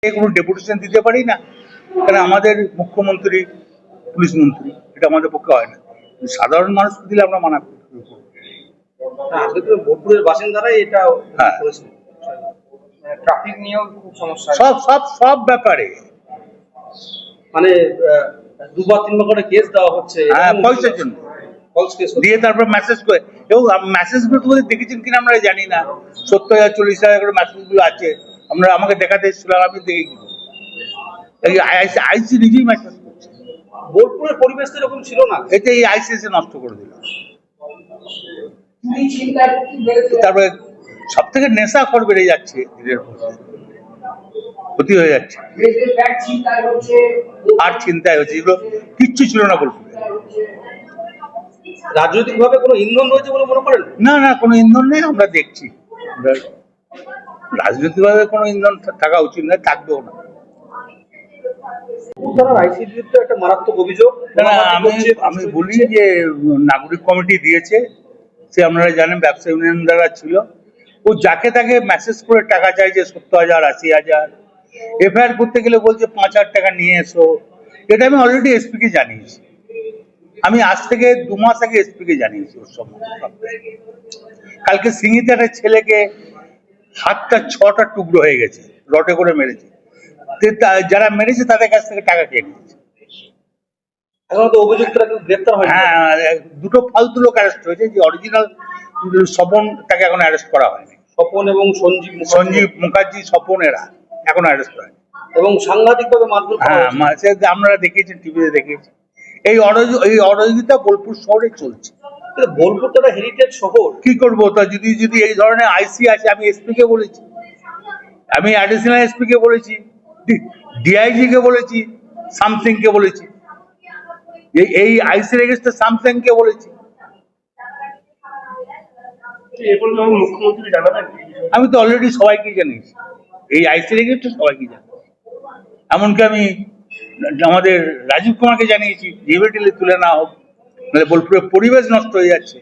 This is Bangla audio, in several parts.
কোনো ডেপুটেশন দিতে পারি না, কারণ আমাদের মুখ্যমন্ত্রী পুলিশ মন্ত্রী, এটা আমাদের পক্ষে হয় না। সাধারণ মানুষকে দিলে আমরা মানা করি। বোলপুরের বাসিন্দারাই এটা হ্যাঁ, ট্রাফিক নিয়েও খুব সমস্যা, সব সব সব ব্যাপারে মানে দুবার তিনবার করে কেস দেওয়া হচ্ছে। হ্যাঁ, পয়সার জন্য ফলস কেস দিয়ে তারপর মেসেজ করে, এবং মেসেজগুলো তোমাদের দেখেছেন কিনা আমরা জানি না, 70,000 40,000 করে মেসেজগুলো আছে। আমাকে দেখাতে এসেছিল, আমি দেখে আইসি নিজেই মেসেজ করছে। বোলপুরের পরিবেশ তো এরকম ছিল না, এটা এই আইসিএসএ নষ্ট করে দিল। তারপরে সব থেকে নেশাখোর বেড়ে যাচ্ছে, ক্ষতি হয়ে যাচ্ছে, আর চিন্তায় হচ্ছে, এগুলো কিচ্ছু ছিল না বোলপুরে। রাজনৈতিক ভাবে কোনো ইন্ধন রয়েছে বলে মনে করেন? না না, কোনো ইন্ধন নেই, আমরা দেখছি। রাজনৈতিক ভাবে কোনো ইন্ধন থাকা উচিত নয়, থাকবেও না। একটা মারাত্মক অভিযোগ। আমি বলি যে নাগরিক কমিটি দিয়েছে, সে আপনারা জানেন ব্যবসা ইউনিয়ন দ্বারা ছিল, ও যাকে তাকে মেসেজ করে টাকা চাইছে, 70,000 80,000। এফআইআর করতে গেলে বলছে 5,000 টাকা নিয়ে এসো। এটা আমি অলরেডি এসপি কে জানিয়েছি, আমি আজ থেকে 2 মাস আগে এসপি কে জানিয়েছি ওর সম্বন্ধে। কালকে সিঙ্গিতে একটা ছেলেকে হাতটা 6টা টুকরো হয়ে গেছে, রটে করে মেরেছে। যারা মেরেছে তাদের কাছ থেকে টাকা খেয়ে নিয়েছে। এখন তো অভিযুক্তরা কেউ গ্রেফতার হয়নি। হ্যাঁ, 2টো ফালতু লোক অ্যারেস্ট হয়েছে, যে অরিজিনাল স্বপন তাকে এখন অ্যারেস্ট করা হয়নি। স্বপন এবং সঞ্জীব মুখার্জি, স্বপন এরা এখন অ্যারেস্ট হয়নি। এবং সাংঘাতিকভাবে মারধর করা হয়েছে। হ্যাঁ, আপনারা দেখিয়েছেন, টিভিতে দেখিয়েছেন। এই অরাজকতা বোলপুর শহরে চলছে। বোলপুর তো একটা হেরিটেজ শহর, কি করবো? তা যদি এই ধরনের আইসি আছে, আমি এসপি কে বলেছি, আমি অ্যাডিশনাল এসপি কে বলেছি, ডিআইজি কে বলেছি, সামথিং কে বলেছি, এই আইসি রেজিস্টার সামথিং কে বলেছি। আমি তো অলরেডি সবাইকে জানিয়েছি, এই আইসি রেজিস্টার সবাইকে জানিয়েছি। এমনকি আমি আমাদের রাজীব কুমারকে জানিয়েছি, জিবিটিলে তুলে না হোক, নাহলে বোলপুরের পরিবেশ নষ্ট হয়ে যাচ্ছে।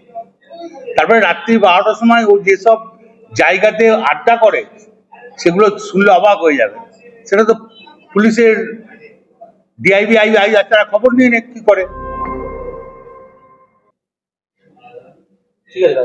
তারপরে রাত্রি 12টার সময় ও যেসব জায়গাতে আড্ডা করে, সেগুলো শুনলে অবাক হয়ে যাবে। সেটা তো পুলিশের ডিআইবি আই তারা খবর নিয়ে কি করে। ঠিক আছে।